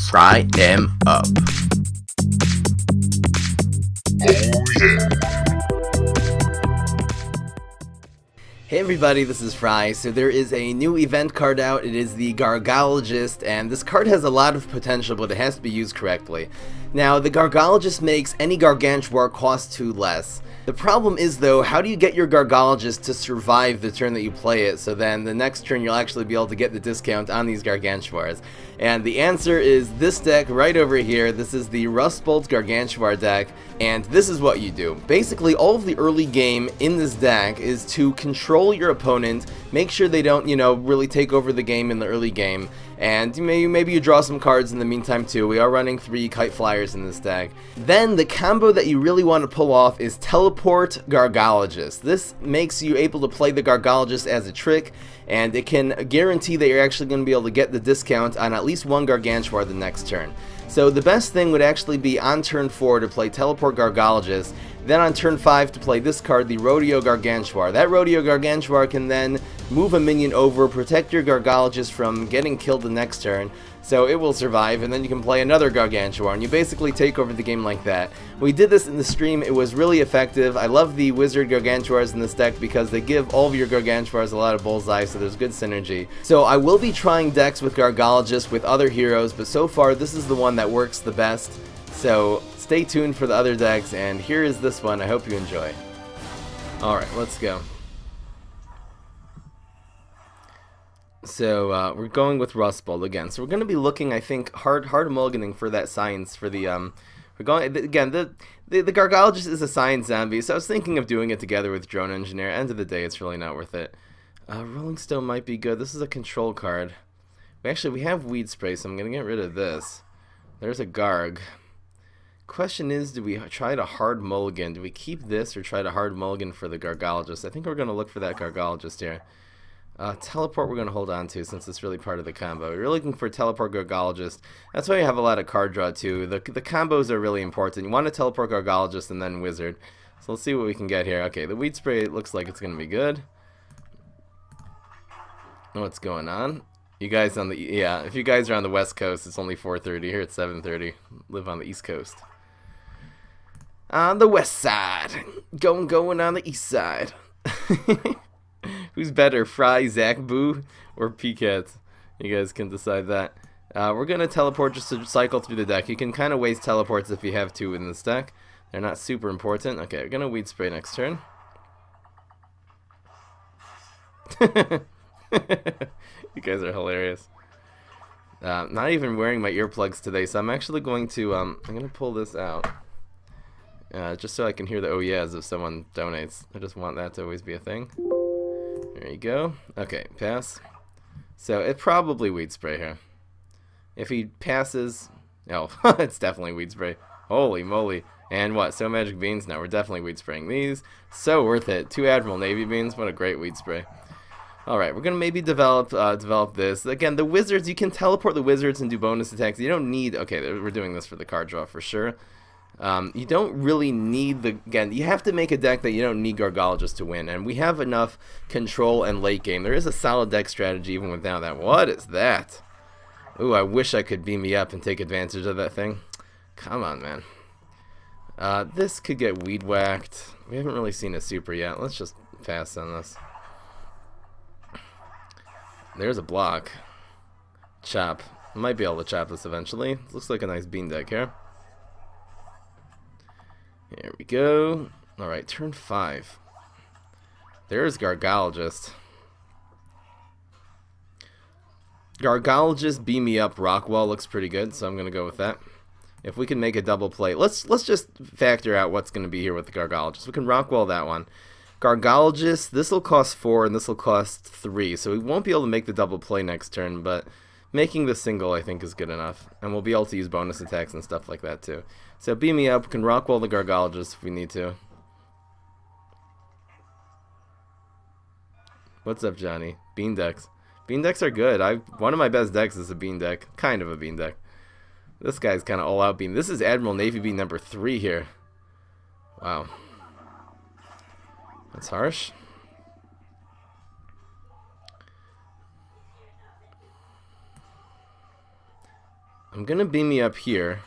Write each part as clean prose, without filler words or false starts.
fry them up. Oh yeah. Hey everybody, this is Fry. So there is a new event card out. It is the Gargologist, and this card has a lot of potential, but it has to be used correctly. Now, the Gargologist makes any Gargantuar cost 2 less. The problem is, though, how do you get your Gargologist to survive the turn that you play it, so then the next turn you'll actually be able to get the discount on these Gargantuars? And the answer is this deck right over here. This is the Rustbolt Gargantuar deck, and this is what you do. Basically, all of the early game in this deck is to control your opponent, make sure they don't, really take over the game in the early game, and maybe you draw some cards in the meantime too. We are running 3 Kite Flyers in this deck. Then the combo that you really want to pull off is Teleport Gargologist. This makes you able to play the Gargologist as a trick, and it can guarantee that you're actually going to be able to get the discount on at least one Gargantuar the next turn. So the best thing would actually be on turn 4 to play Teleport Gargologist, then on turn 5 to play this card, the Rodeo Gargantuar. That Rodeo Gargantuar can then move a minion over, protect your Gargologist from getting killed the next turn, so it will survive, and then you can play another Gargantuar, and you basically take over the game like that. We did this in the stream, it was really effective. I love the Wizard Gargantuars in this deck because they give all of your Gargantuars a lot of bullseye, so there's good synergy. So I will be trying decks with Gargologist with other heroes, but so far this is the one that works the best. So stay tuned for the other decks, and here is this one. I hope you enjoy. Alright, let's go. So we're going with Rustbolt again. So we're going to be looking, I think, hard mulliganing for that science for the we're going again. The Gargologist is a science zombie, so I was thinking of doing it together with Drone Engineer. End of the day, it's really not worth it. Rolling Stone might be good. This is a control card. We have Weed Spray, so I'm going to get rid of this. There's a Garg. Question is, do we try to hard mulligan? Do we keep this or try to hard mulligan for the Gargologist? I think we're going to look for that Gargologist here. Teleport we're going to hold on to since it's really part of the combo. We're looking for Teleport Gargologist. That's why you have a lot of card draw too. The combos are really important. You want to Teleport Gargologist and then Wizard. So let's see what we can get here. Okay, the Weed Spray looks like it's going to be good. What's going on? You guys on the, yeah, if you guys are on the West Coast, it's only 4:30. Here it's 7:30. Live on the East Coast. On the West Side. Going on the East Side. Who's better, Fry, Zach, Boo, or PCats? You guys can decide that. We're going to teleport just to cycle through the deck. You can kind of waste teleports if you have to in this deck. They're not super important. Okay, we're going to Weed Spray next turn. You guys are hilarious. Not even wearing my earplugs today, so I'm actually going to, I'm going to pull this out. Just so I can hear the oh yeahs if someone donates. I just want that to always be a thing. There you go. Okay, pass. So it probably Weed Spray here. If he passes, oh, it's definitely Weed Spray. Holy moly! And what? So Magic Beans? No, we're definitely Weed Spraying these. So worth it. 2 Admiral Navy Beans. What a great Weed Spray. All right, we're gonna maybe develop this again. The Wizards, you can teleport the Wizards and do bonus attacks. You don't need. Okay, we're doing this for the card draw for sure. You don't really need again, you have to make a deck that you don't need Gargologist to win, and we have enough control and late game. There is a solid deck strategy even without that. What is that? Ooh, I wish I could beam me up and take advantage of that thing. Come on, man. This could get weed whacked. We haven't really seen a super yet. Let's just pass on this. There's a block. Chop. Might be able to chop this eventually. Looks like a nice bean deck here. Here we go. Alright, turn 5. There's Gargologist. Gargologist, Beam Me Up, Rockwall looks pretty good, so I'm going to go with that. If we can make a double play, let's just factor out what's going to be here with the Gargologist. We can Rockwall that one. Gargologist, this will cost 4 and this will cost 3, so we won't be able to make the double play next turn, but making the single I think is good enough, and we'll be able to use bonus attacks and stuff like that too. So Beam Me Up, we can Rockwall the Gargologist if we need to. What's up, Johnny? Bean decks. Bean decks are good. One of my best decks is a bean deck. Kind of a bean deck. This guy's kind of all-out bean. This is Admiral Navy Bean number 3 here. Wow. That's harsh. I'm gonna beam me up here.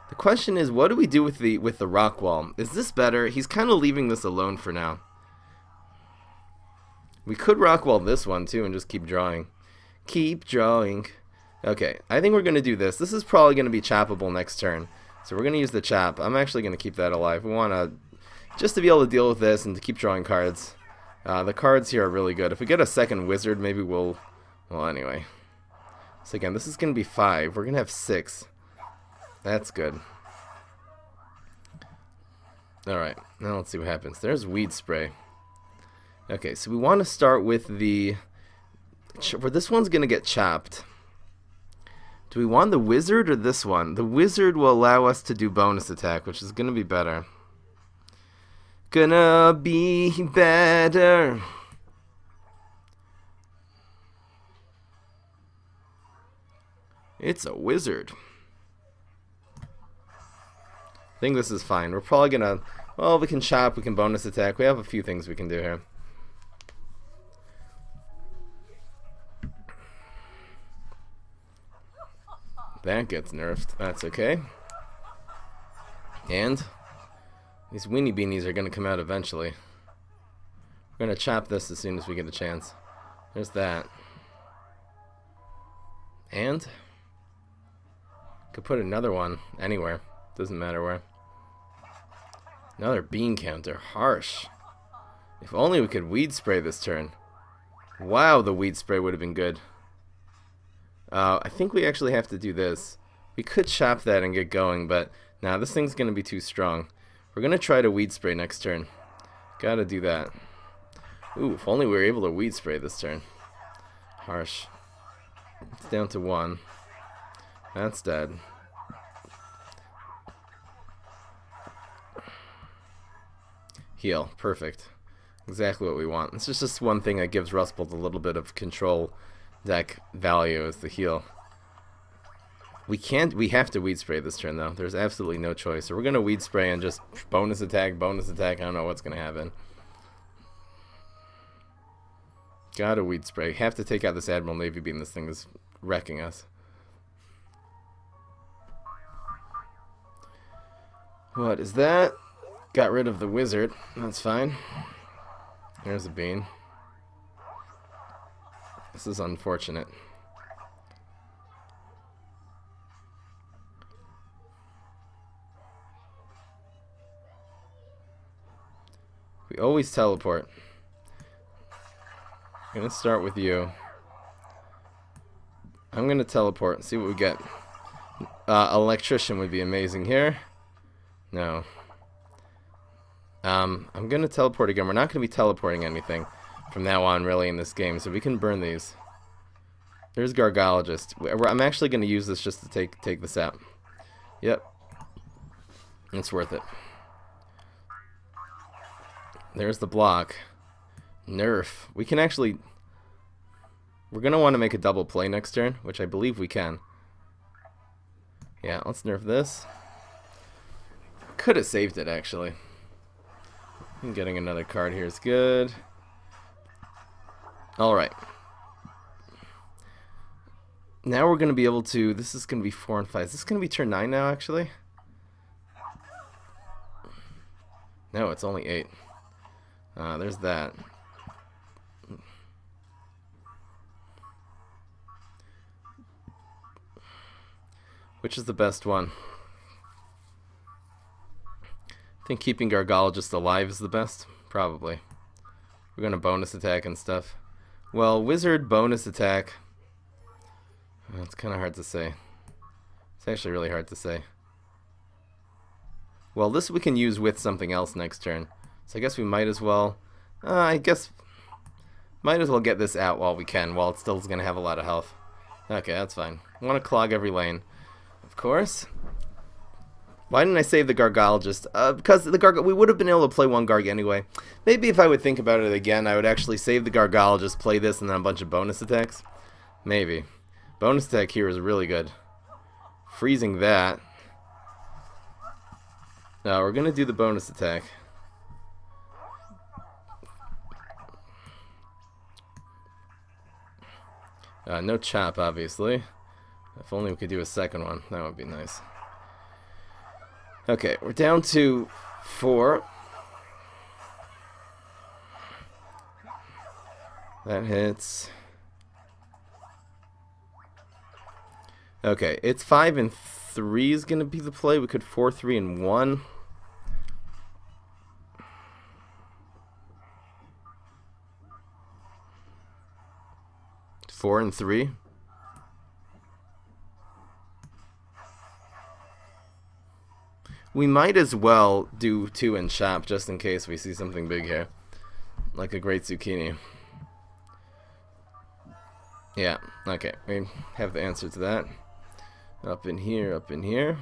The question is, what do we do with the rock wall? Is this better? He's kind of leaving this alone for now. We could rock wall this one too and just keep drawing. Keep drawing. Okay, I think we're gonna do this. This is probably gonna be chappable next turn. So we're gonna use the chap. I'm actually gonna keep that alive. We wanna just to be able to deal with this and to keep drawing cards. The cards here are really good. If we get a second wizard, maybe we'll... Well, anyway. So again, this is going to be 5. We're going to have 6. That's good. Alright, now let's see what happens. There's weed spray. Okay, so we want to start with the... Where this one's going to get chopped. Do we want the wizard or this one? The wizard will allow us to do bonus attack, which is going to be better. Gonna be better. It's a wizard. I think this is fine. We're probably gonna... Well, we can chop, we can bonus attack. We have a few things we can do here. That gets nerfed. That's okay. And... These weenie beanies are going to come out eventually. We're going to chop this as soon as we get a chance. There's that. And could put another one anywhere. Doesn't matter where. Another bean counter. Harsh. If only we could weed spray this turn. Wow, the weed spray would have been good. I think we actually have to do this. We could chop that and get going, but nah, this thing's going to be too strong. We're going to try to weed spray next turn. Gotta do that. Ooh, if only we were able to weed spray this turn. Harsh. It's down to 1. That's dead. Heal. Perfect. Exactly what we want. It's just one thing that gives Rustbolt a little bit of control deck value is the heal. We have to weed spray this turn though. There's absolutely no choice. So we're gonna weed spray and just bonus attack, bonus attack. I don't know what's gonna happen. Gotta weed spray. Have to take out this Admiral Navy beam. This thing is wrecking us. What is that? Got rid of the wizard. That's fine. There's a bean. This is unfortunate. We always teleport. I'm gonna start with you. I'm gonna teleport and see what we get. Electrician would be amazing here. No. I'm gonna teleport again. We're not gonna be teleporting anything from now on really in this game, so we can burn these. There's Gargologist. I'm actually gonna use this just to take this out. Yep. It's worth it. There's the block. Nerf. We can actually... We're going to want to make a double play next turn, which I believe we can. Yeah, let's nerf this. Could have saved it, actually. And getting another card here is good. Alright. Now we're going to be able to... This is going to be 4 and 5. Is this going to be turn 9 now, actually? No, it's only 8. There's that. Which is the best one? I think keeping Gargologist alive is the best. Probably. We're going to bonus attack and stuff. Well, wizard bonus attack. It's kind of hard to say. It's actually really hard to say. Well, this we can use with something else next turn. So I guess we might as well, might as well get this out while we can, while it still is going to have a lot of health. Okay, that's fine. I want to clog every lane, of course. Why didn't I save the Gargologist? Because we would have been able to play one Garg anyway. Maybe if I would think about it again, I would actually save the Gargologist, play this, and then a bunch of bonus attacks. Maybe. Bonus attack here is really good. Freezing that. Now we're going to do the bonus attack. No chop, obviously. If only we could do a second one. That would be nice. Okay, we're down to 4. That hits. Okay, it's 5 and 3 is going to be the play. We could 4, 3, and 1. Four and 3. We might as well do 2 and chop just in case we see something big here, like a great zucchini. Yeah, okay, we have the answer to that. Up in here, up in here.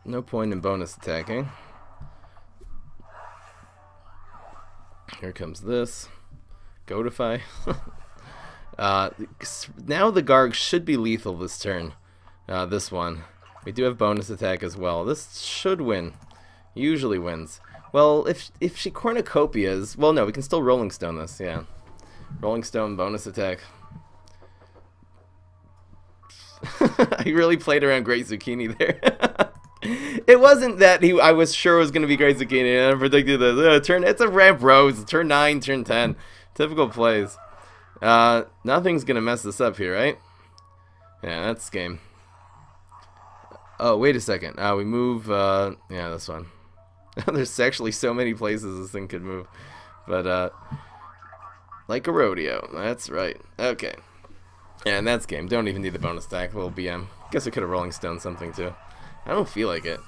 No point in bonus attacking. Here comes this. Goatify. Now the Garg should be lethal this turn. This one. We do have bonus attack as well. This should win. Usually wins. Well, if she cornucopias... Well, no, we can still Rolling Stone this, yeah. Rolling Stone, bonus attack. I really played around Great Zucchini there. It wasn't that I was sure it was going to be Great Zucchini, and I predicted this. It's a ramp rose. Turn 9, turn 10. Typical plays. Nothing's going to mess this up here, right? Yeah, that's game. Oh, wait a second. We move, yeah, this one. There's actually so many places this thing could move. But, like a rodeo. That's right. Okay. Yeah, and that's game. Don't even need the bonus stack. Little BM. Guess we could have Rolling Stone something, too. I don't feel like it.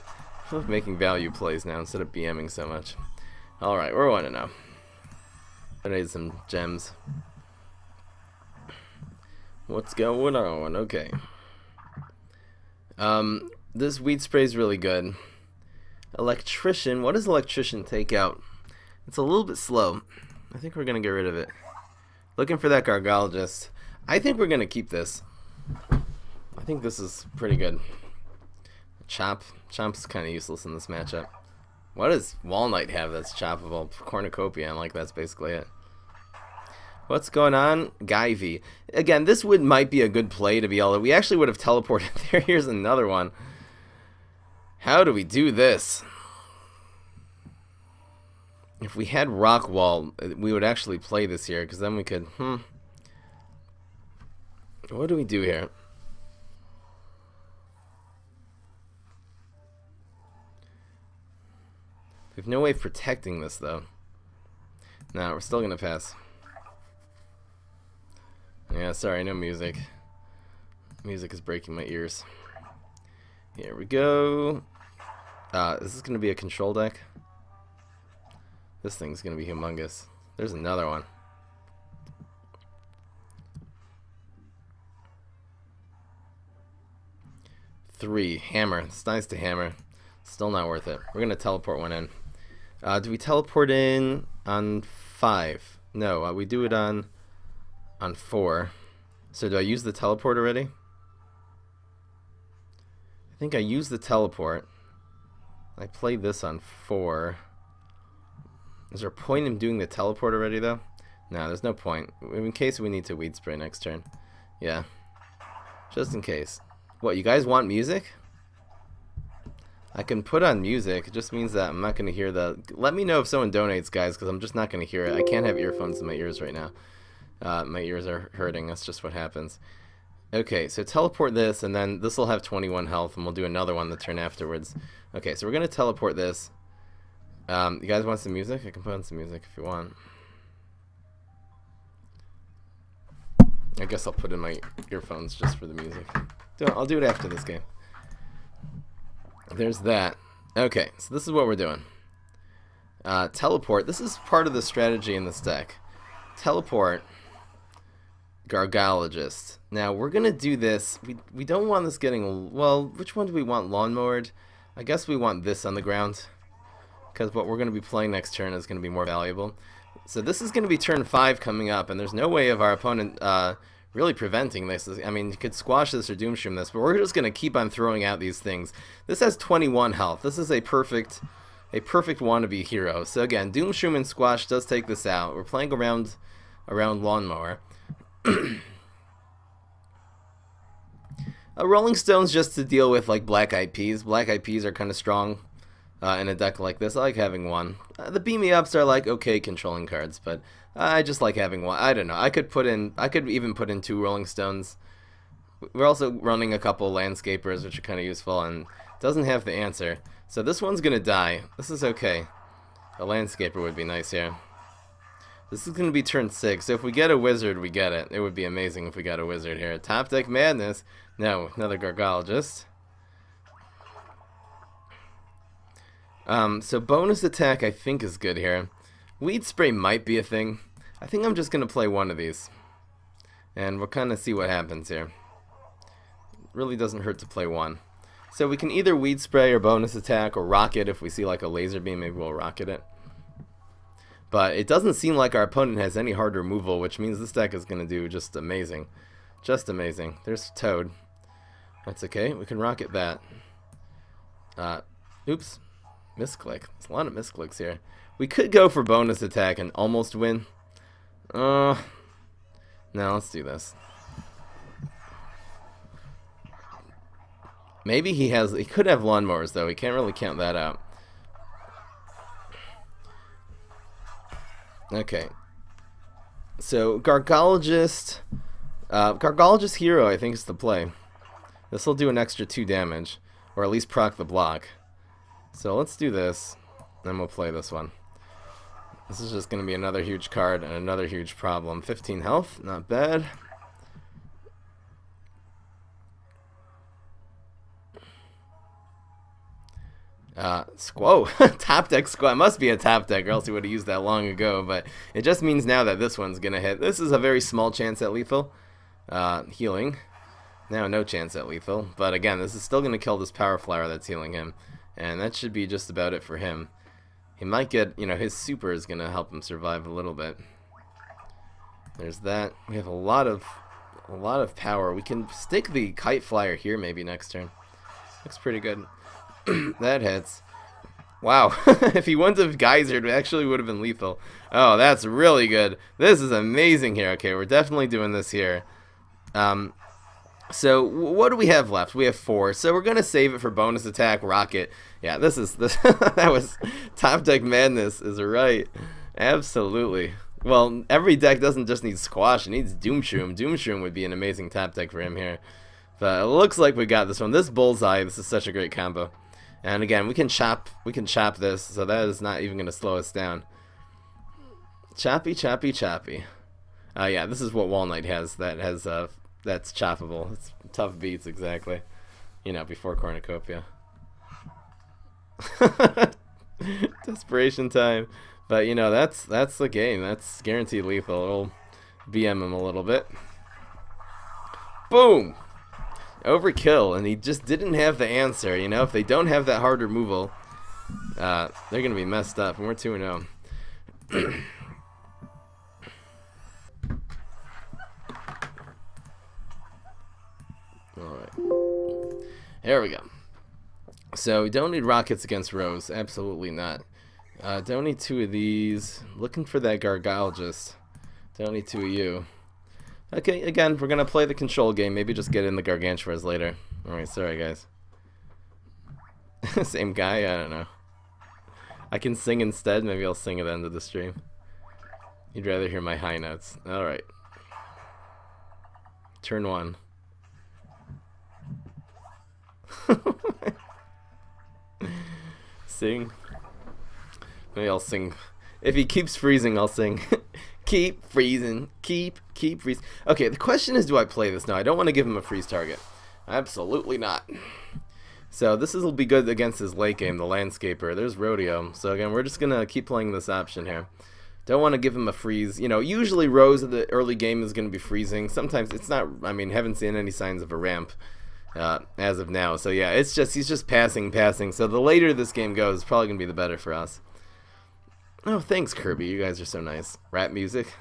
I feel like making value plays now instead of BMing so much. Alright, we're 1-0. I need some gems. What's going on? Okay. This weed spray is really good. Electrician. What does Electrician take out? It's a little bit slow. I think we're going to get rid of it. Looking for that Gargologist. I think we're going to keep this. I think this is pretty good. Chop. Chop's kind of useless in this matchup. What does Walnut have that's choppable? Cornucopia, like that's basically it. What's going on? Guyvy. Again, this might be a good play to be able to... We actually would have teleported there. Here's another one. How do we do this? If we had Rock Wall, we would actually play this here, because then we could... What do we do here? We have no way of protecting this, though. No, we're still going to pass. Yeah, sorry, no music. Music is breaking my ears. Here we go. Is this going to be a control deck? This thing's going to be humongous. There's another one. Three. Hammer. It's nice to hammer. Still not worth it. We're going to teleport one in. Do we teleport in on 5? No, we do it on 4. So do I use the teleport already? I think I used the teleport. I played this on 4. Is there a point in doing the teleport already, though? No, there's no point. In case we need to weed spray next turn. Yeah. Just in case. What, you guys want music? I can put on music. It just means that I'm not going to hear the... Let me know if someone donates, guys, because I'm just not going to hear it. I can't have earphones in my ears right now. My ears are hurting. That's just what happens. Okay, so teleport this, and then this will have 21 health, and we'll do another one the turn afterwards. Okay, so we're going to teleport this. You guys want some music? I can put on some music if you want. I guess I'll put in my earphones just for the music. I'll do it after this game. There's that. Okay, so this is what we're doing. Teleport. This is part of the strategy in this deck. Teleport. Gargologist. Now, we're going to do this. We don't want this getting... Well, which one do we want? Lawnmowered? I guess we want this on the ground. Because what we're going to be playing next turn is going to be more valuable. So this is going to be turn 5 coming up, and there's no way of our opponent really preventing this. I mean, you could squash this or doomstream this, but we're just going to keep on throwing out these things. This has 21 health. This is a perfect a perfect wannabe hero. So again, Doomshroom and Squash does take this out. We're playing around Lawnmower. Rolling Stones just to deal with like Black Eyed Peas. Black Eyed Peas are kind of strong in a deck like this. I like having one. The Beam Me Ups are like okay controlling cards, but I just like having one. I don't know. I could even put in 2 Rolling Stones. We're also running a couple Landscapers, which are kind of useful, and doesn't have the answer. So this one's gonna die. This is okay. A Landscaper would be nice here. This is gonna be turn 6. So if we get a Wizard, we get it. It would be amazing if we got a Wizard here. Top deck madness. No, another Gargologist. So bonus attack I think is good here. Weed Spray might be a thing. I think I'm just gonna play one of these, and we'll kind of see what happens here. Really doesn't hurt to play one. So we can either Weed Spray or bonus attack or rocket. If we see like a laser beam, maybe we'll rocket it. But it doesn't seem like our opponent has any hard removal, which means this deck is going to do just amazing. Just amazing. There's Toad. That's okay. We can rocket that. Oops. Misclick. There's a lot of misclicks here. We could go for bonus attack and almost win. No, let's do this. Maybe he could have lawnmowers though. We can't really count that out. Okay. So Gargologist Hero I think is the play. This will do an extra 2 damage, or at least proc the block. So let's do this, then we'll play this one. This is just going to be another huge card and another huge problem. 15 health, not bad. Whoa, top deck Squaw. It must be a top deck, or else he would have used that long ago, but it just means now that this one's going to hit. This is a very small chance at lethal. Healing. Now no chance at lethal, but again, this is still going to kill this Power Flower that's healing him, and that should be just about it for him. He might get, his super is going to help him survive a little bit. There's that. We have a lot of power. We can stick the Kite Flyer here maybe next turn. Looks pretty good. That hits. Wow. If he wouldn't have geysered, it actually would have been lethal. Oh, that's really good. This is amazing here. Okay, we're definitely doing this here. So what do we have left? We have 4. So we're gonna save it for bonus attack, rocket. Yeah, this that was top deck madness. Is right. Absolutely. Well, every deck doesn't just need Squash; it needs Doomshroom. Doomshroom would be an amazing top deck for him here. But it looks like we got this one. This Bullseye. This is such a great combo. And again, we can chop this, so that is not even gonna slow us down. Choppy, choppy, choppy. Yeah, this is what Wall Knight has. That's choppable. It's tough beats, exactly. Before Cornucopia. Desperation time. But that's the game. That's guaranteed lethal. It'll BM him a little bit. Boom! Overkill, and he just didn't have the answer. If they don't have that hard removal, they're gonna be messed up, and we're 2-0. Alright. There we go. So we don't need rockets against Rose. Absolutely not. Don't need 2 of these. Looking for that Gargologist. Don't need 2 of you. Okay, again, we're going to play the control game. Maybe just get in the Gargantuars later. Alright, sorry guys. Same guy? I don't know. I can sing instead. Maybe I'll sing at the end of the stream. You'd rather hear my high notes. Alright. Turn 1. Sing. Maybe I'll sing. If he keeps freezing, I'll sing. Keep freezing. Keep freezing. Okay, the question is, do I play this? No, I don't want to give him a freeze target. Absolutely not. So this will be good against his late game, the Landscaper. There's Rodeo. So again, we're just going to keep playing this option here. Don't want to give him a freeze. Usually Rose at the early game is going to be freezing. Sometimes it's not. I mean, haven't seen any signs of a ramp as of now. So yeah, he's just passing. So the later this game goes, it's probably going to be the better for us. Oh, thanks, Kirby. You guys are so nice. Rap music.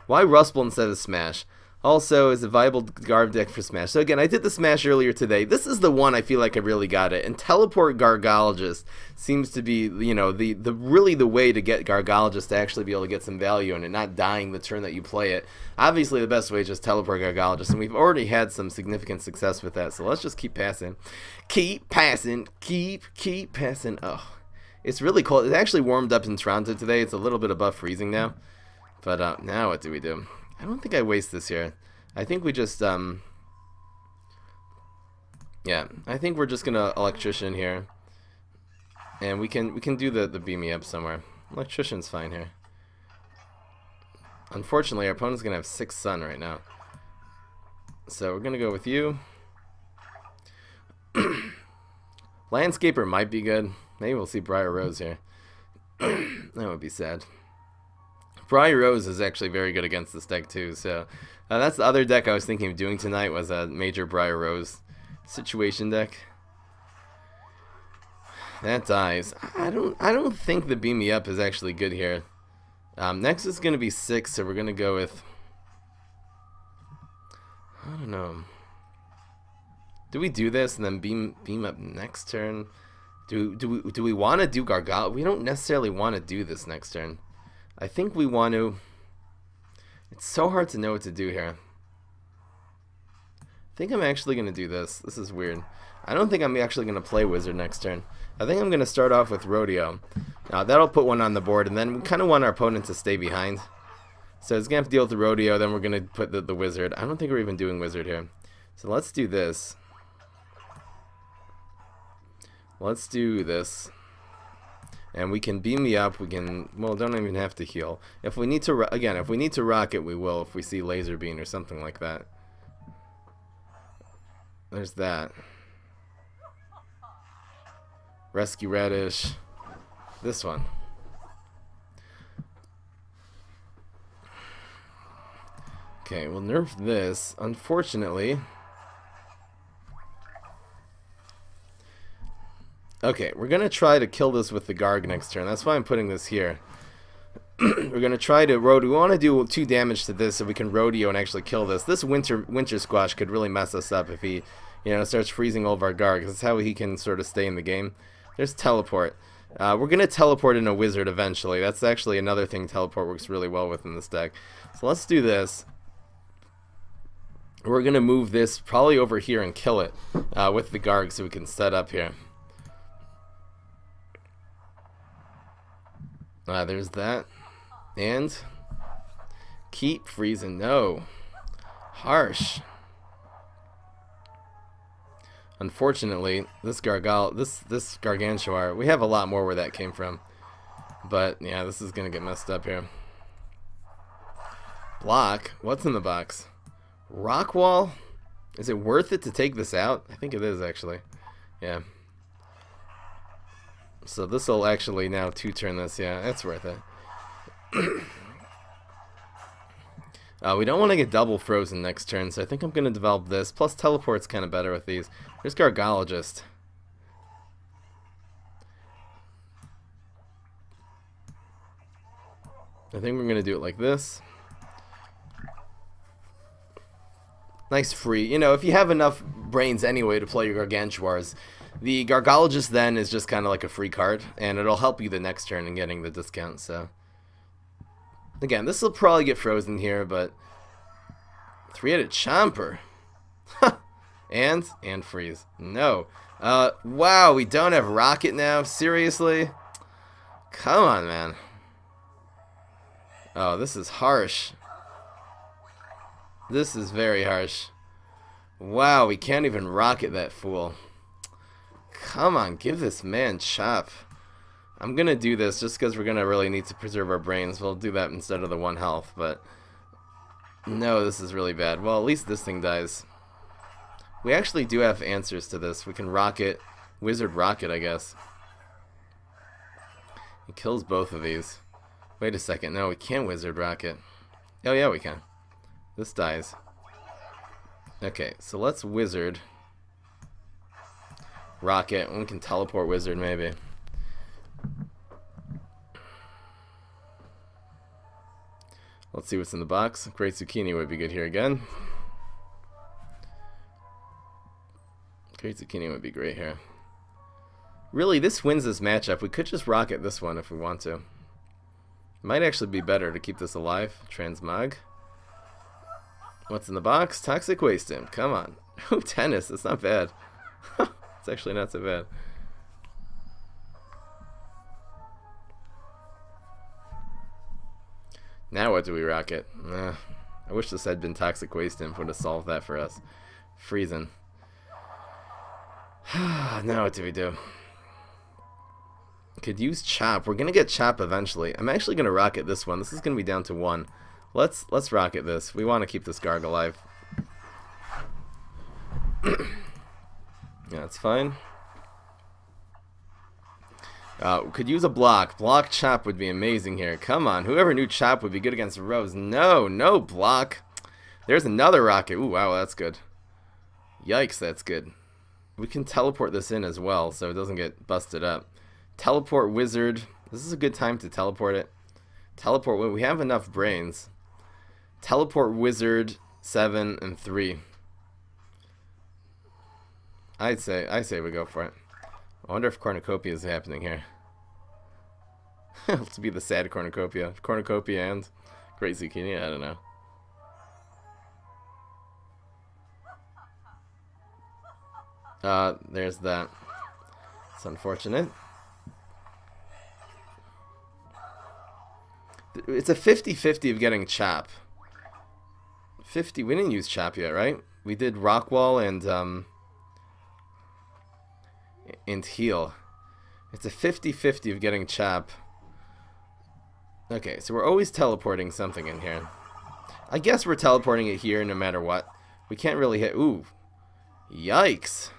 Why Rustbolt instead of Smash? Also, is a viable Garb deck for Smash. So again, I did the Smash earlier today. This is the one I feel like I really got it. And Teleport Gargologist seems to be, you know, the really the way to get Gargologist to actually be able to get some value in it, not dying the turn that you play it. Obviously, the best way is just Teleport Gargologist, and we've already had some significant success with that. So let's just keep passing. Keep passing. Keep passing. Oh, it's really cold. It actually warmed up in Toronto today. It's a little bit above freezing now. But now what do we do? I don't think I waste this here. I think we just, yeah, I think we're just gonna Electrician here. And we can do the beam me up somewhere. Electrician's fine here. Unfortunately, our opponent's gonna have 6 Sun right now. So we're gonna go with you. Landscaper might be good. Maybe we'll see Briar Rose here. That would be sad. Briar Rose is actually very good against this deck too, so that's the other deck I was thinking of doing tonight, was a major Briar Rose situation deck. That dies. I don't think the Beam Me Up is actually good here. Next is gonna be 6, so we're gonna go with, I don't know. Do we do this and then beam up next turn? Do we want to do Gargologist? We don't necessarily want to do this next turn. I think we want to. It's so hard to know what to do here. I think I'm actually going to do this. This is weird. I don't think I'm actually going to play Wizard next turn. I think I'm going to start off with Rodeo. That'll put one on the board, and then we kind of want our opponent to stay behind. So it's going to have to deal with the Rodeo, then we're going to put the Wizard. I don't think we're even doing Wizard here. So let's do this. Let's do this. And we can beam me up. We can, well, don't even have to heal. If we need to, again, if we need to rocket, we will. If we see Laser Beam or something like that. There's that. Rescue Radish. This one. Okay, we'll nerf this. Unfortunately. Okay, we're going to try to kill this with the Garg next turn. That's why I'm putting this here. We're going to try to rodeo. We want to do 2 damage to this so we can rodeo and actually kill this. This winter Squash could really mess us up if he, you know, starts freezing all of our Garg. That's how he can sort of stay in the game. There's Teleport. We're going to teleport in a Wizard eventually. That's actually another thing Teleport works really well with in this deck. So let's do this. We're going to move this probably over here and kill it with the Garg so we can set up here. There's that. And keep freezing. No. Harsh. Unfortunately, this Gargantuar, we have a lot more where that came from. But yeah, this is gonna get messed up here. Block. What's in the box? Rock Wall. Is it worth it to take this out? I think it is actually. Yeah. So this will actually now 2-turn this. Yeah, that's worth it. We don't want to get double frozen next turn, so I think I'm going to develop this. Plus Teleport's kind of better with these. There's Gargologist. I think we're going to do it like this. Nice free. You know, if you have enough brains anyway to play your Gargantuars, the Gargologist then is just kind of like a free card, and it'll help you the next turn in getting the discount. So again, this will probably get frozen here, but 3-headed Chomper. and freeze. No. Wow, we don't have Rocket now? Seriously? Come on, man. Oh, this is harsh. This is very harsh. Wow, we can't even Rocket that fool. Come on, give this man chop. I'm gonna do this just because we're gonna really need to preserve our brains. We'll do that instead of the 1 health, but no, this is really bad. Well, at least this thing dies. We actually do have answers to this. We can Rocket, Wizard Rocket, I guess. It kills both of these. Wait a second, no, we can't Wizard Rocket. Oh yeah, we can. This dies. Okay, so let's Wizard Rocket, and we can Teleport Wizard maybe. Let's see what's in the box. Great Zucchini would be good here again. Great Zucchini would be great here. Really, this wins this matchup. We could just rocket this one if we want to. Might actually be better to keep this alive. Transmog. What's in the box? Toxic Waste Imp. Come on. Oh, tennis. That's not bad. It's actually not so bad. Now what do we rocket? I wish this had been Toxic Waste Imp. Would have solved that for us. Freezing. Now what do we do? Could use Chop. We're gonna get Chop eventually. I'm actually gonna rocket this one. This is gonna be down to 1. Let's rocket this. We want to keep this Garg alive. Yeah, that's fine. Could use a block. Block Chop would be amazing here. Come on, whoever knew Chop would be good against Rose. No, no block. There's another rocket. Ooh, wow, that's good. Yikes, that's good. We can teleport this in as well, so it doesn't get busted up. Teleport Wizard. This is a good time to teleport it. Teleport. We have enough brains. Teleport Wizard 7 and 3. I say we go for it. I wonder if cornucopia is happening here. Let's be the sad cornucopia. Cornucopia and Great Zucchini. I don't know. There's that. It's unfortunate. It's a 50-50 of getting Chop. 50. We didn't use Chop yet, right? We did Rockwall and Heal. It's a 50-50 of getting Chop. Okay, so we're always teleporting something in here. I guess we're teleporting it here no matter what. We can't really hit. Ooh. Yikes.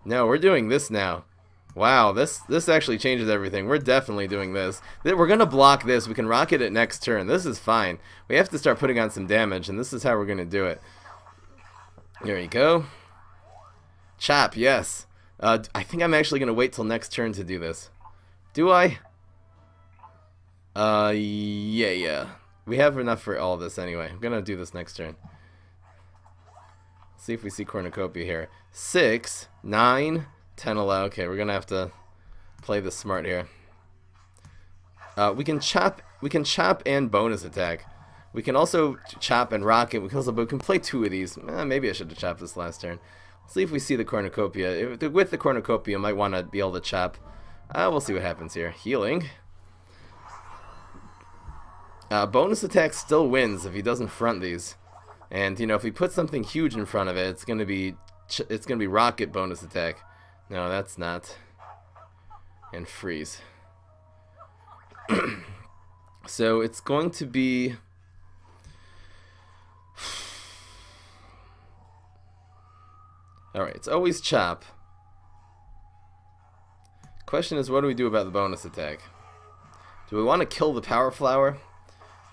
No, we're doing this now. Wow, this actually changes everything. We're definitely doing this. We're going to block this. We can rocket it next turn. This is fine. We have to start putting on some damage, and this is how we're going to do it. There you go. Chop, yes. I think I'm actually going to wait till next turn to do this. Do I? Yeah. We have enough for all this anyway. I'm going to do this next turn. See if we see cornucopia here. 6, 9, 10, 11. Okay, we're going to have to play this smart here. We can chop and bonus attack. We can also chop and rocket. We can play 2 of these. Maybe I should have chopped this last turn. See if we see the cornucopia. With the cornucopia, might want to be able to chop. We'll see what happens here. Healing. Bonus attack still wins if he doesn't front these. And you know, if we put something huge in front of it, it's gonna be rocket bonus attack. No, that's not. And freeze. So it's going to be. Alright, it's always Chop. Question is, what do we do about the bonus attack? Do we want to kill the Power Flower?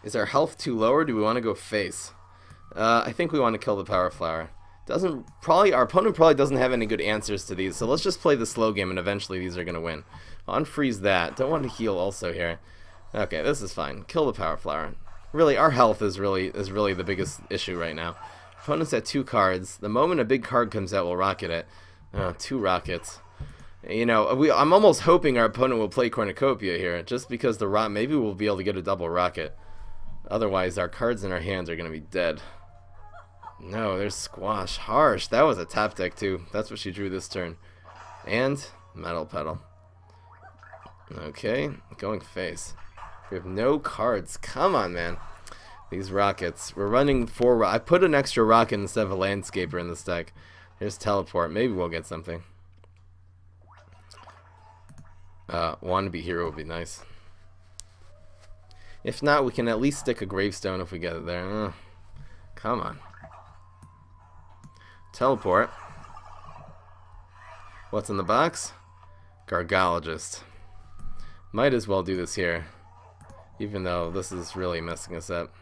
Is our health too low, or do we want to go face? I think we want to kill the Power Flower. Our opponent probably doesn't have any good answers to these, so let's just play the slow game, and eventually these are going to win. Unfreeze that. Don't want to heal also here. Okay, this is fine. Kill the Power Flower. Really, our health is really the biggest issue right now. Opponent's at 2 cards. The moment a big card comes out, we'll rocket it. 2 rockets. You know, I'm almost hoping our opponent will play Cornucopia here, just because maybe we'll be able to get a double rocket. Otherwise, our cards in our hands are going to be dead. No, there's Squash. Harsh. That was a top deck, too. That's what she drew this turn. And Metal Pedal. Okay, going face. We have no cards. Come on, man. These rockets. We're running 4. I put an extra rocket instead of a landscaper in this deck. Here's Teleport. Maybe we'll get something. Wannabe Hero would be nice. If not, we can at least stick a Gravestone if we get it there. Come on. Teleport. What's in the box? Gargologist. Might as well do this here, even though this is really messing us up.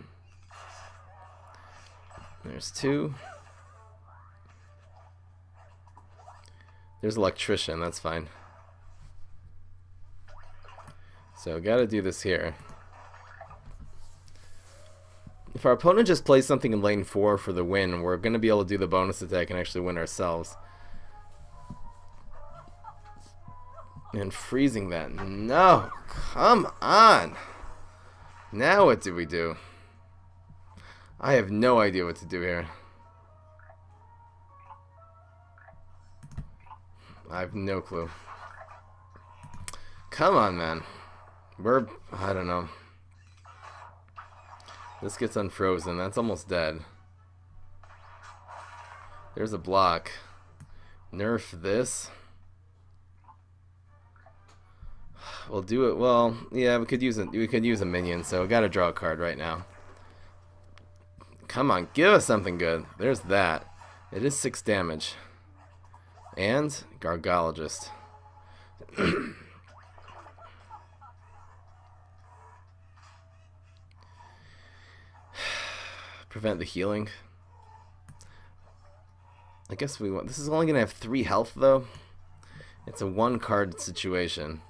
There's 2. There's Electrician, that's fine. So gotta do this here. If our opponent just plays something in lane 4 for the win, we're gonna be able to do the bonus attack and actually win ourselves. And freezing that. No! Come on! Now what do we do? I have no idea what to do here. I have no clue. Come on, man. I don't know. This gets unfrozen. That's almost dead. There's a block. Nerf this. We'll do it. Well, yeah, we could use a minion, so we gotta draw a card right now. Come on, give us something good. There's that. It is 6 damage. And Gargologist. Prevent the healing. I guess we want. This is only gonna have 3 health though. It's a 1-card situation.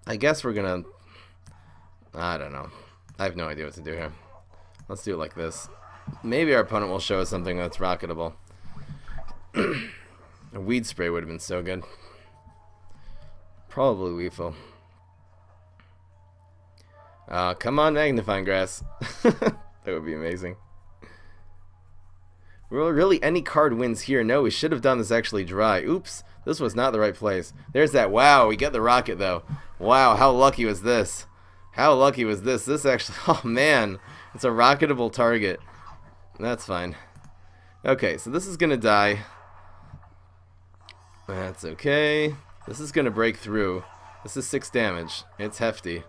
I guess we're gonna. I don't know. I have no idea what to do here. Let's do it like this. Maybe our opponent will show us something that's rocketable. A weed spray would have been so good. Probably lethal. Come on, magnifying grass. That would be amazing. Well, really, any card wins here. No, we should have done this actually dry. Oops, this was not the right place. There's that. Wow, we get the rocket though. Wow, how lucky was this? How lucky was this? This actually, oh man, it's a rocketable target. That's fine. Okay, so this is gonna die. That's okay. This is gonna break through. This is 6 damage. It's hefty.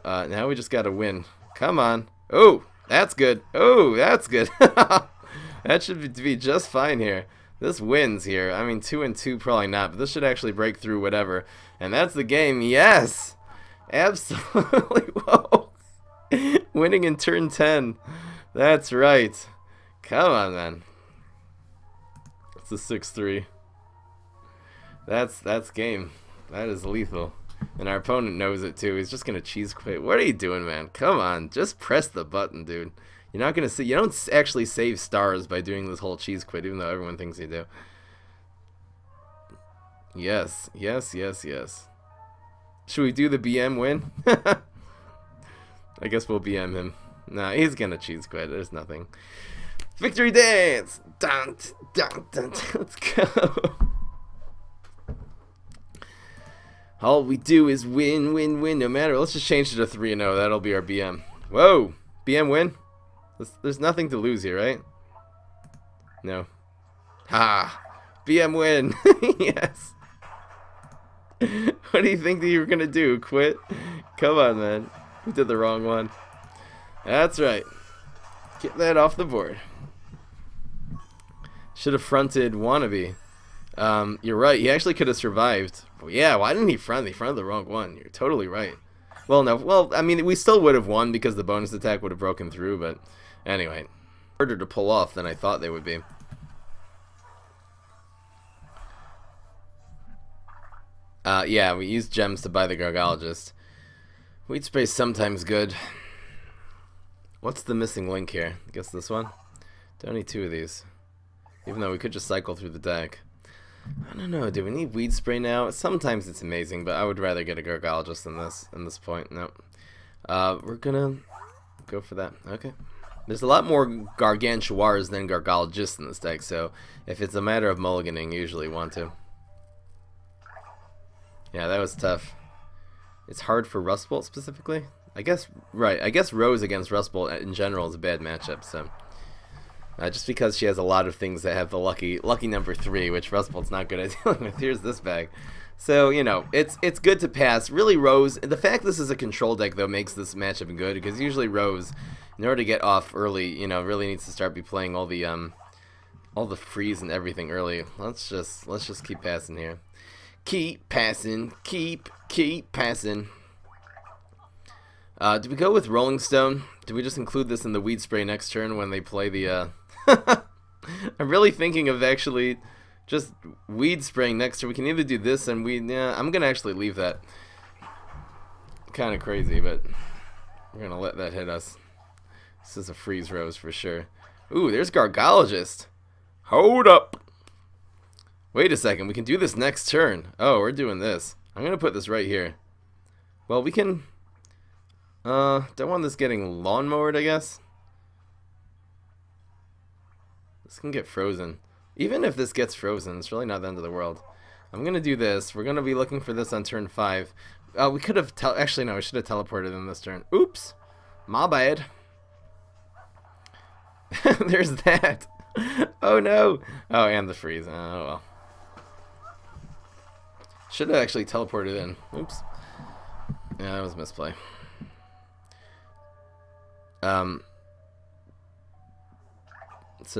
Now we just gotta win. Come on. Oh, that's good. Oh, that's good. That should be just fine here. This wins here. I mean, 2 and 2 probably not, but this should actually break through whatever. And that's the game. Yes! Absolutely. Whoa. Winning in turn 10. That's right. Come on, man. It's a 6-3. That's game. That is lethal. And our opponent knows it too. He's just gonna cheese quit. What are you doing, man? Come on, just press the button, dude. You're not gonna see. You don't actually save stars by doing this whole cheese quit, even though everyone thinks you do. Yes, yes, yes, yes. Should we do the BM win? I guess we'll BM him. Nah, he's gonna cheese quit. There's nothing. Victory dance. Dun, dun, dun, dun. Let's go. All we do is win, win, win, no matter. Let's just change it to 3-0. That'll be our BM. Whoa! BM win? There's nothing to lose here, right? No. Ha! BM win! Yes! What do you think that you were gonna do? Quit? Come on, man. We did the wrong one. That's right. Get that off the board. Should have fronted Wannabe. You're right. He actually could have survived. Well, yeah, why didn't he front? He fronted the wrong one. You're totally right. Well, no. Well, I mean, we still would have won because the bonus attack would have broken through, but anyway. Harder to pull off than I thought they would be. Yeah, we used gems to buy the Gargologist. Weed spray's sometimes good. What's the missing link here? I guess this one? Don't need 2 of these. Even though we could just cycle through the deck. I don't know, do we need weed spray now? Sometimes it's amazing, but I would rather get a Gargologist than this at this point. No. We're gonna go for that. Okay. There's a lot more Gargantuars than Gargologists in this deck, so if it's a matter of mulliganing, you usually want to. Yeah, that was tough. It's hard for Rustbolt specifically? I guess, right, I guess Rose against Rustbolt in general is a bad matchup, so. Just because she has a lot of things that have the lucky number 3, which Rustbolt's not good at dealing with. Here's this bag. So, you know, it's good to pass. Really, Rose, the fact this is a control deck, though, makes this matchup good, because usually Rose, in order to get off early, you know, really needs to start playing all the freeze and everything early. Let's just keep passing here. Keep passing, keep passing. Do we go with Rolling Stone? Do we just include this in the weed spray next turn when they play the I'm really thinking of actually just weed spraying next turn. We can either do this and weed. Yeah, I'm gonna actually leave that. Kind of crazy, but we're gonna let that hit us. This is a freeze rose for sure. Ooh, there's Gargologist. Hold up. Wait a second, we can do this next turn. Oh, we're doing this. I'm gonna put this right here. Well, we can. Don't want this getting lawnmowered, I guess. This can get frozen. Even if this gets frozen, it's really not the end of the world. I'm gonna do this. We're gonna be looking for this on turn 5. We could have actually no, we should have teleported in this turn. Oops, my bad. There's that. Oh no. Oh, and the freeze. Oh well. Should have actually teleported in. Oops. Yeah, that was a misplay. So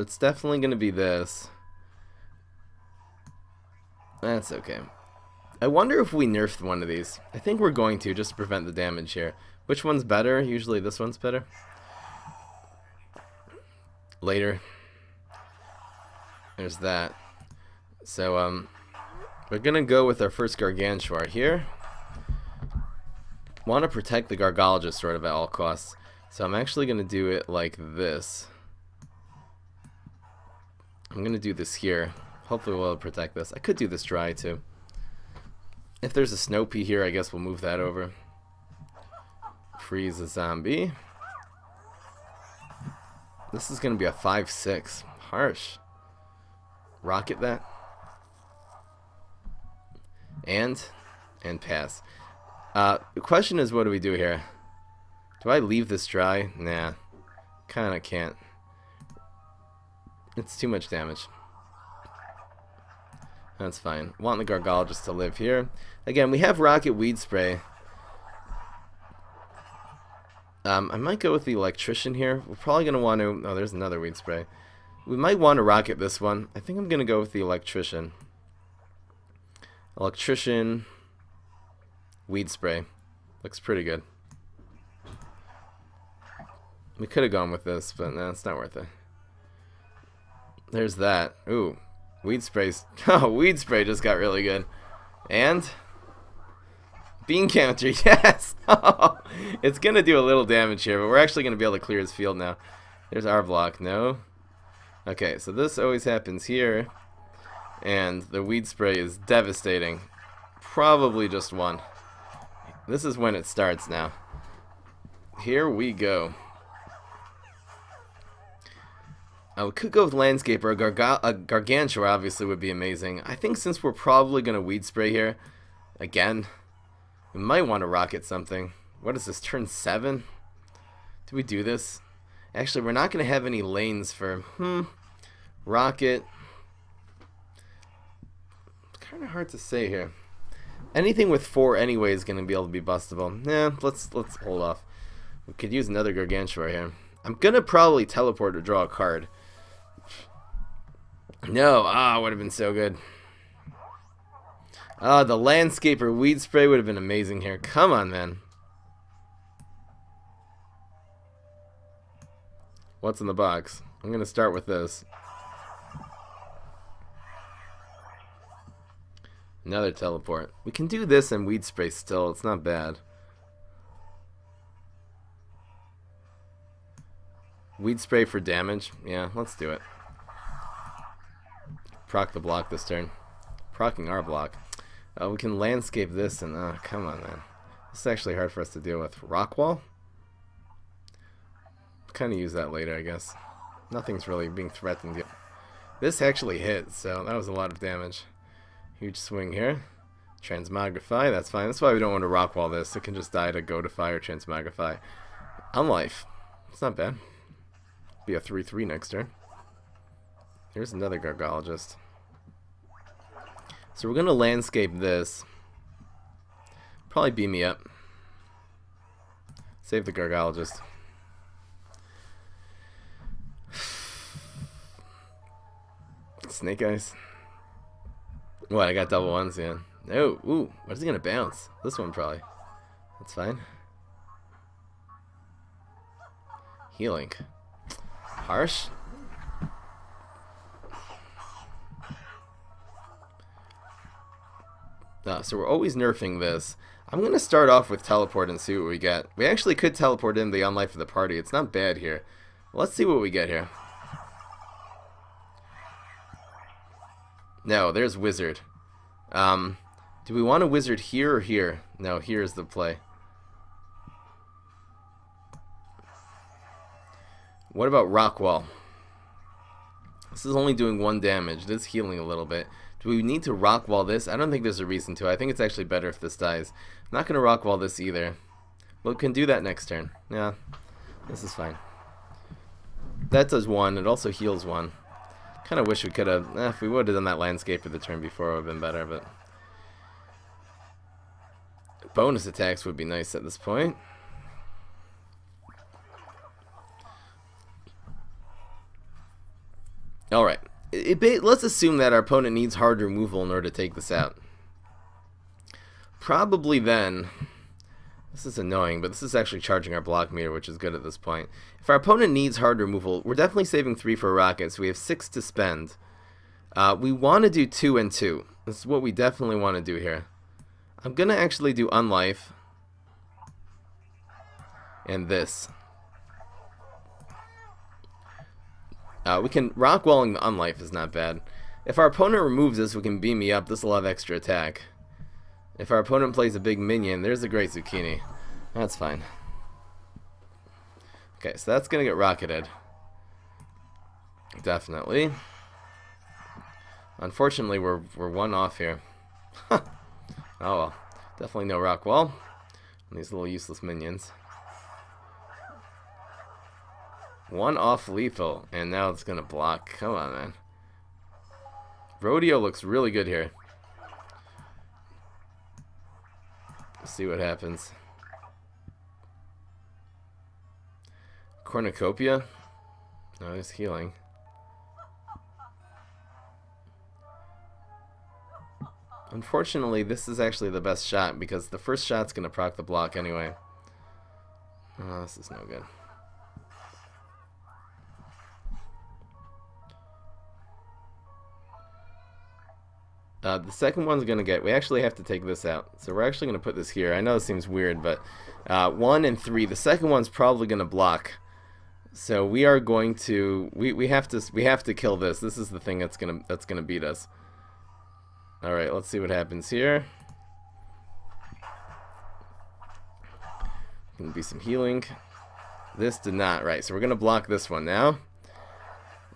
it's definitely gonna be this. That's okay. I wonder if we nerfed one of these. I think we're going to, just to prevent the damage here. Which one's better? Usually this one's better. Later. There's that. So, we're gonna go with our first Gargantuar here. Want to protect the Gargologist sort of at all costs. So I'm actually gonna do it like this. I'm gonna do this here. Hopefully we'll protect this. I could do this dry too. If there's a Snow Pea here, I guess we'll move that over. Freeze a zombie. This is gonna be a 5/6. Harsh. Rocket that. And pass. The question is, what do we do here? Do I leave this dry? Nah. Kinda can't. It's too much damage. That's fine. Want the Gargologist to live here. Again, we have Rocket Weed Spray. I might go with the Electrician here. We're probably going to want to... Oh, there's another Weed Spray. We might want to rocket this one. I think I'm going to go with the Electrician. Electrician. Weed Spray. Looks pretty good. We could have gone with this, but no, it's not worth it. There's that. Ooh. Weed Spray's... Oh, Weed Spray just got really good. And... Bean Counter, yes! It's going to do a little damage here, but we're actually going to be able to clear his field now. There's our block. No? Okay, so this always happens here. And the Weed Spray is devastating. Probably just one. This is when it starts now. Here we go. We could go with Landscaper. A Gargantuar obviously would be amazing. I think since we're probably going to Weed Spray here, again, we might want to rocket something. What is this, turn 7? Do we do this? Actually, we're not going to have any lanes for, rocket. It's kind of hard to say here. Anything with 4 anyway is going to be able to be bustable. Yeah, let's hold off. We could use another Gargantuar here. I'm going to probably teleport to draw a card. No, would have been so good. The Landscaper Weed Spray would have been amazing here. Come on, man. What's in the box? I'm going to start with this. Another teleport. We can do this and Weed Spray still. It's not bad. Weed Spray for damage. Yeah, let's do it. Proc the block this turn. Procking our block. We can landscape this and... come on, man. This is actually hard for us to deal with. Rock Wall? Kind of use that later, I guess. Nothing's really being threatened yet. This actually hit, so that was a lot of damage. Huge swing here. Transmogrify, that's fine. That's why we don't want to Rock Wall this. It can just die to Godify or Transmogrify. On life. It's not bad. Be a 3/3 next turn. Here's another Gargologist. So we're going to landscape this. Probably beam me up. Save the Gargologist. Snake Eyes. What, I got double ones, yeah. No, ooh, what is he going to bounce? This one probably. That's fine. Healing. Harsh. So we're always nerfing this. I'm going to start off with teleport and see what we get. We actually could teleport in the unlife of the party. It's not bad here. Let's see what we get here. No, there's wizard. Do we want a wizard here or here? No, here is the play. What about rock wall? This is only doing 1 damage. It is healing a little bit. Do we need to rock wall this? I don't think there's a reason to. I think it's actually better if this dies. I'm not going to rock wall this either. Well, we can do that next turn. Yeah, this is fine. That does 1. It also heals 1. Kind of wish we could have. If we would have done that landscape of the turn before, it would have been better. But bonus attacks would be nice at this point. Alright, let's assume that our opponent needs hard removal in order to take this out. Probably then, this is annoying, but this is actually charging our block meter, which is good at this point. If our opponent needs hard removal, we're definitely saving 3 for a rocket, so we have 6 to spend. We want to do 2 and 2. This is what we definitely want to do here. I'm going to actually do Unlife and this. We can rock walling the Unlife is not bad. If our opponent removes this, we can beam me up. This will have extra attack. If our opponent plays a big minion, there's a great zucchini. That's fine. Okay, so that's gonna get rocketed. Definitely. Unfortunately, we're 1 off here. Oh well. Definitely no rock wall. And these little useless minions. 1 off lethal, and now it's gonna block. Come on, man. Rodeo looks really good here. Let's see what happens. Cornucopia. No, he's healing. Unfortunately, this is actually the best shot because the first shot's gonna proc the block anyway. Oh, this is no good. The second one's going to get... We actually have to take this out. So we're actually going to put this here. I know this seems weird, but 1 and 3. The second one's probably going to block. So we are going to... We have to kill this. This is the thing that's gonna beat us. All right, let's see what happens here. Gonna be some healing. This did not. Right. So we're going to block this one now.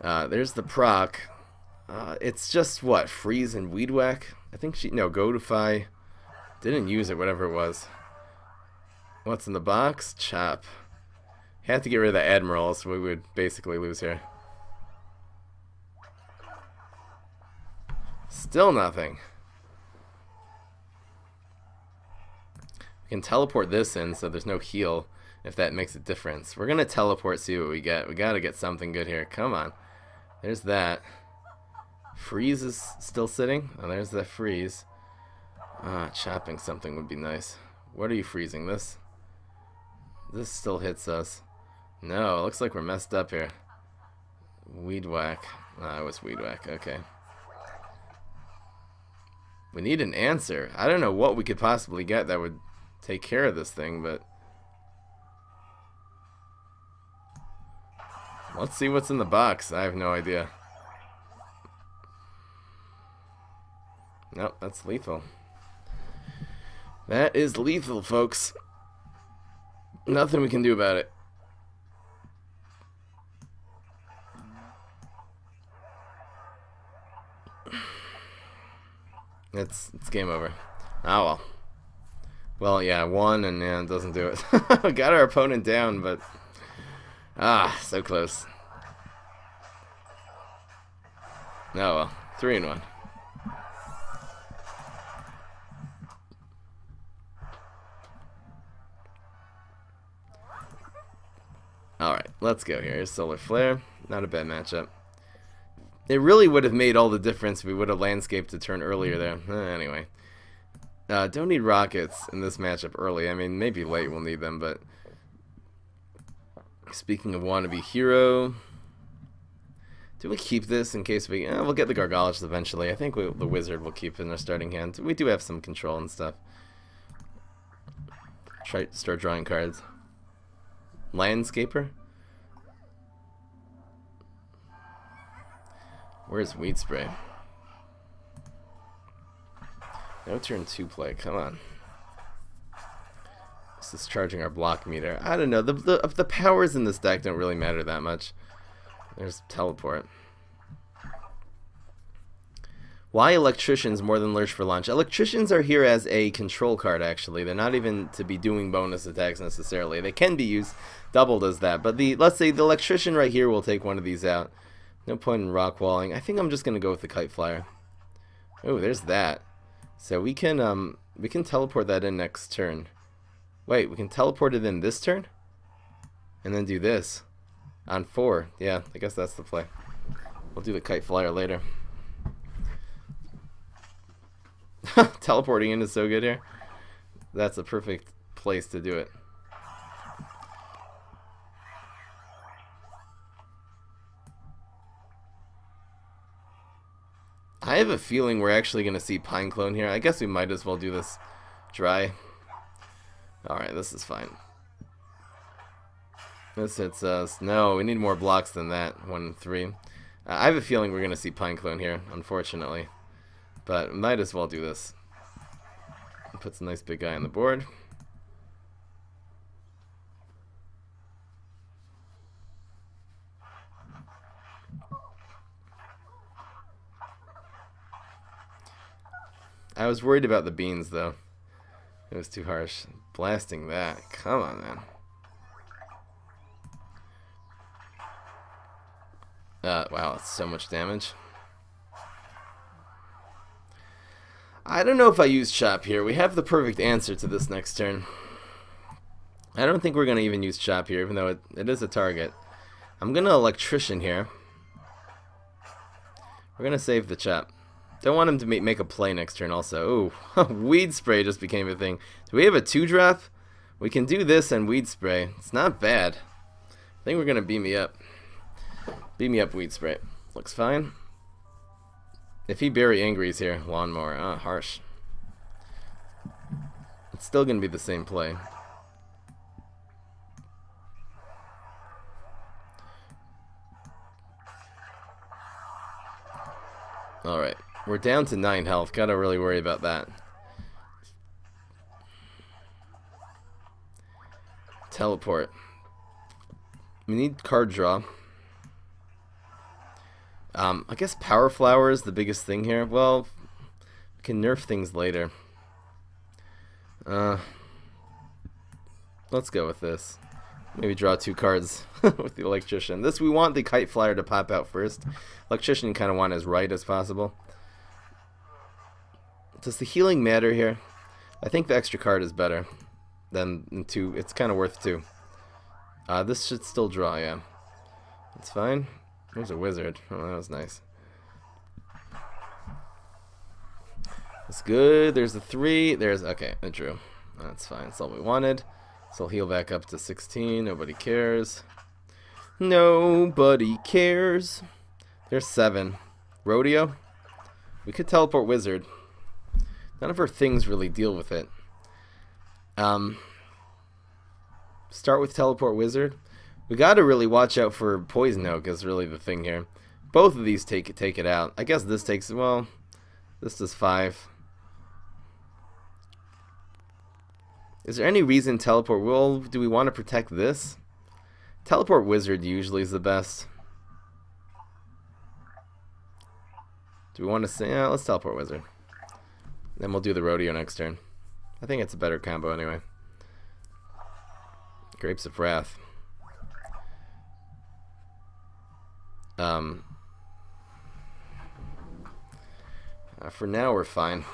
There's the proc. It's just what, freeze and weed whack? I think Godify. Didn't use it, whatever it was. What's in the box? Chop. Had to get rid of the Admiral, so we would basically lose here. Still nothing. We can teleport this in so there's no heal, if that makes a difference. We're gonna teleport, see what we get. We gotta get something good here. Come on. There's that. Freeze is still sitting. Oh, there's that freeze. Chopping something would be nice. What are you freezing? This? This still hits us. No, it looks like we're messed up here. Weed whack. It was weed whack. Okay. We need an answer. I don't know what we could possibly get that would take care of this thing, but... Let's see what's in the box. I have no idea. Nope, that's lethal. That is lethal, folks. Nothing we can do about it. It's game over. Oh well. Well, yeah, 1 and yeah, it doesn't do it. We got our opponent down, but so close. Oh well, 3 and 1. Alright, let's go here. Here's Solar Flare. Not a bad matchup. It really would have made all the difference if we would have landscaped a turn earlier there. Anyway. Don't need rockets in this matchup early. I mean, maybe late we'll need them, but... Speaking of wannabe hero... Do we keep this in case we... we'll get the Gargologist eventually. I think the Wizard will keep in our starting hand. We do have some control and stuff. Try to start drawing cards. Landscaper? Where's Weed Spray? No turn 2 play. Come on. This is charging our block meter. I don't know. The powers in this deck don't really matter that much. There's Teleport. Why Electricians more than Lurch for Launch? Electricians are here as a control card, actually. They're not even to be doing bonus attacks necessarily. They can be used doubled as that. But let's say the Electrician right here will take one of these out. No point in rock walling. I think I'm just going to go with the Kite Flyer. Oh, there's that. So we can teleport that in next turn. Wait, we can teleport it in this turn? And then do this. On 4. Yeah, I guess that's the play. We'll do the Kite Flyer later. Teleporting in is so good here. That's a perfect place to do it. I have a feeling we're actually going to see Pine Clone here. I guess we might as well do this dry. Alright, this is fine. This hits us. No, we need more blocks than that. 1 and 3. I have a feeling we're going to see Pine Clone here, unfortunately. But might as well do this. Puts a nice big guy on the board. I was worried about the beans, though. It was too harsh. Blasting that. Come on, man. Wow, that's so much damage. I don't know if I use Chop here. We have the perfect answer to this next turn. I don't think we're going to even use Chop here, even though it is a target. I'm going to Electrician here. We're going to save the Chop. Don't want him to make a play next turn also. Ooh, Weed Spray just became a thing. Do we have a 2-drop? We can do this and Weed Spray. It's not bad. I think we're going to beam me up. Beam me up, Weed Spray. Looks fine. If he Berry Angry's here, Lawnmower. Ah, harsh. It's still going to be the same play. Alright. We're down to 9 health. Gotta really worry about that. Teleport. We need card draw. I guess Power Flower is the biggest thing here. Well, we can nerf things later. Let's go with this. Maybe draw 2 cards with the Electrician. This, we want the Kite Flyer to pop out first. Electrician kind of want as right as possible. Does the healing matter here? I think the extra card is better than 2. It's kind of worth 2. This should still draw, yeah. That's fine. There's a Wizard. Oh, that was nice. That's good. There's a 3. There's... Okay, I drew. That's fine. That's all we wanted. So I'll heal back up to 16. Nobody cares. Nobody cares. There's 7. Rodeo. We could teleport Wizard. None of our things really deal with it. Start with teleport Wizard. We gotta really watch out for Poison Oak is really the thing here. Both of these take it out. I guess this takes, well, this does 5. Is there any reason teleport? Well, do we want to protect this? Teleport Wizard usually is the best. Do we want to say, let's teleport Wizard. Then we'll do the Rodeo next turn. I think it's a better combo anyway. Grapes of Wrath. For now, we're fine.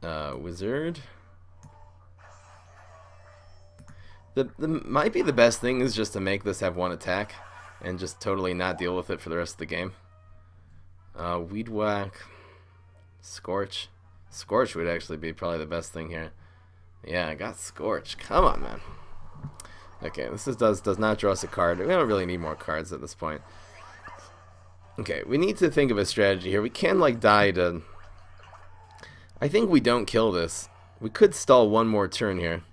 Wizard. The might be the best thing is just to make this have 1 attack and just totally not deal with it for the rest of the game. Weed Whack. Scorch. Scorch would actually be probably the best thing here. Yeah, I got Scorch. Come on, man. Okay, this does not draw us a card. We don't really need more cards at this point. Okay, we need to think of a strategy here. We can, like, die to... I think we don't kill this. We could stall one more turn here.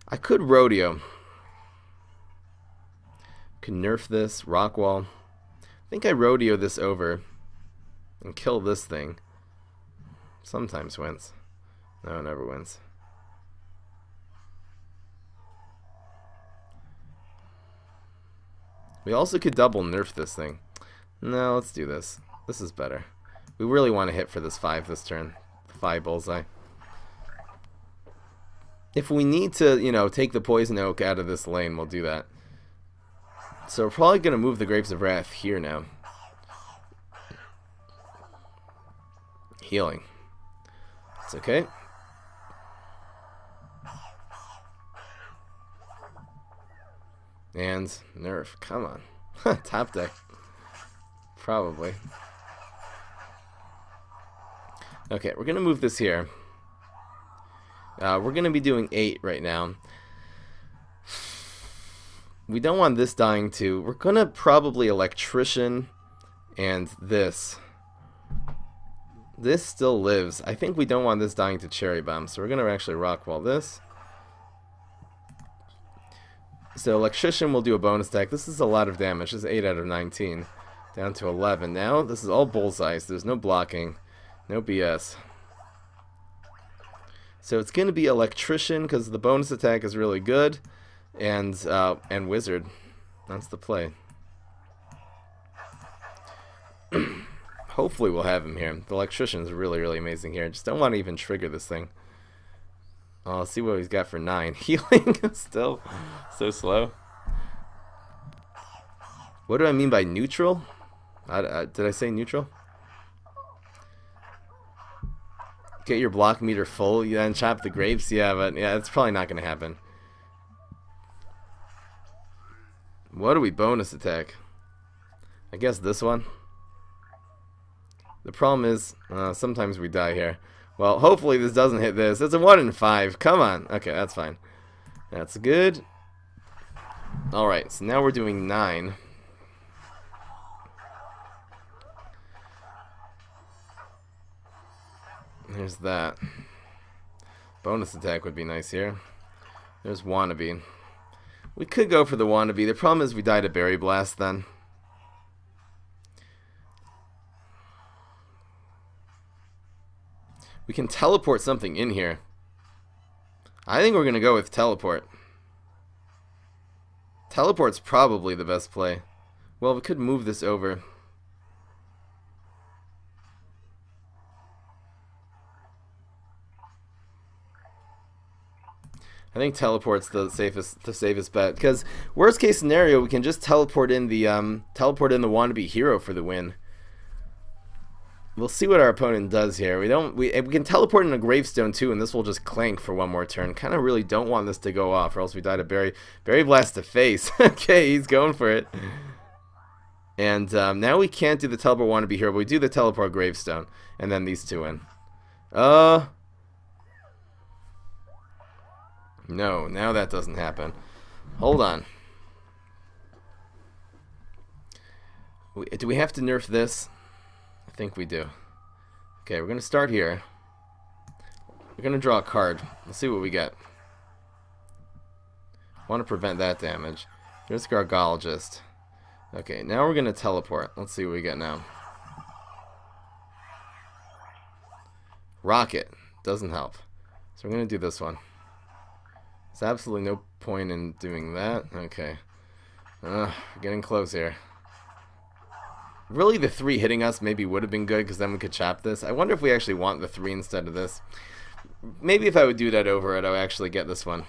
I could Rodeo. Can nerf this, Rockwall. I think I Rodeo this over and kill this thing. Sometimes wins. No, it never wins. We also could double nerf this thing. No, let's do this. This is better. We really want to hit for this 5 this turn. 5 bullseye. If we need to, you know, take the Poison Oak out of this lane, we'll do that. So we're probably going to move the Grapes of Wrath here now. Healing. It's okay. And nerf. Come on. Top deck. Probably. Okay, we're going to move this here. We're going to be doing 8 right now. We don't want this dying too. We're going to probably Electrician and this. This still lives. I think we don't want this dying to Cherry Bomb, so we're going to actually Rockwall this. So Electrician will do a bonus attack. This is a lot of damage. This is 8 out of 19. Down to 11. Now this is all bullseyes. There's no blocking. No BS. So it's going to be Electrician because the bonus attack is really good. And Wizard. That's the play. Hopefully we'll have him here. The Electrician is really, really amazing here. Just don't want to even trigger this thing. Oh, let's see what he's got for 9. Healing still so slow. What do I mean by neutral? Did I say neutral? Get your block meter full, you then chop the grapes? Yeah, but yeah, it's probably not going to happen. What do we bonus attack? I guess this one. The problem is, sometimes we die here. Well, hopefully this doesn't hit this. It's a 1 in 5. Come on. Okay, that's fine. That's good. Alright, so now we're doing 9. There's that. Bonus attack would be nice here. There's Wannabe. We could go for the Wannabe. The problem is we die to Berry Blast then. We can teleport something in here. I think we're going to go with teleport. Teleport's probably the best play. Well, we could move this over. I think teleport's the safest bet because worst case scenario we can just teleport in the Wannabe hero for the win. We'll see what our opponent does here. We can teleport in a Gravestone too, and this will just clank for one more turn. Kind of really don't want this to go off, or else we die to Berry Blast to face. Okay, he's going for it. And now we can't do the teleport Wannabe hero, but we do the teleport Gravestone, and then these two in. No, now that doesn't happen. Hold on. Do we have to nerf this? I think we do. Okay, we're going to start here. We're going to draw a card. Let's see what we get. Want to prevent that damage. There's Gargologist. Okay, now we're going to teleport. Let's see what we get now. Rocket. Doesn't help. So we're going to do this one. There's absolutely no point in doing that. Okay. We're getting close here. Really, the 3 hitting us maybe would have been good because then we could chop this. I wonder if we actually want the 3 instead of this. Maybe if I would do that over it, I would actually get this one.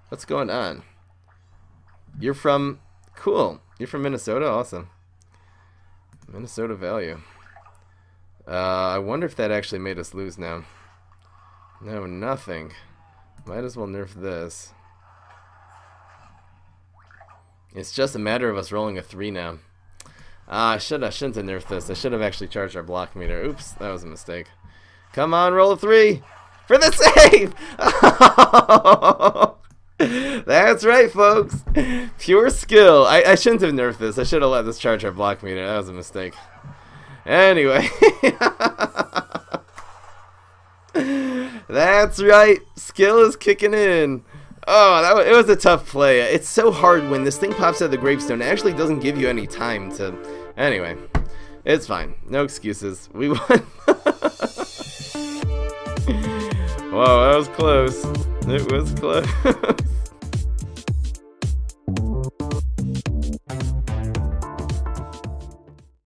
What's going on? You're from... Cool. You're from Minnesota? Awesome. Minnesota value. I wonder if that actually made us lose now. No, nothing. Might as well nerf this. It's just a matter of us rolling a 3 now. I shouldn't have nerfed this. I should have actually charged our block meter. Oops, that was a mistake. Come on, roll a 3. For the save! That's right, folks. Pure skill. I shouldn't have nerfed this. I should have let this charge our block meter. That was a mistake. Anyway. That's right. Skill is kicking in. Oh, it was a tough play. It's so hard when this thing pops out of the gravestone. It actually doesn't give you any time to... Anyway. It's fine. No excuses. We won. Whoa, that was close. It was close.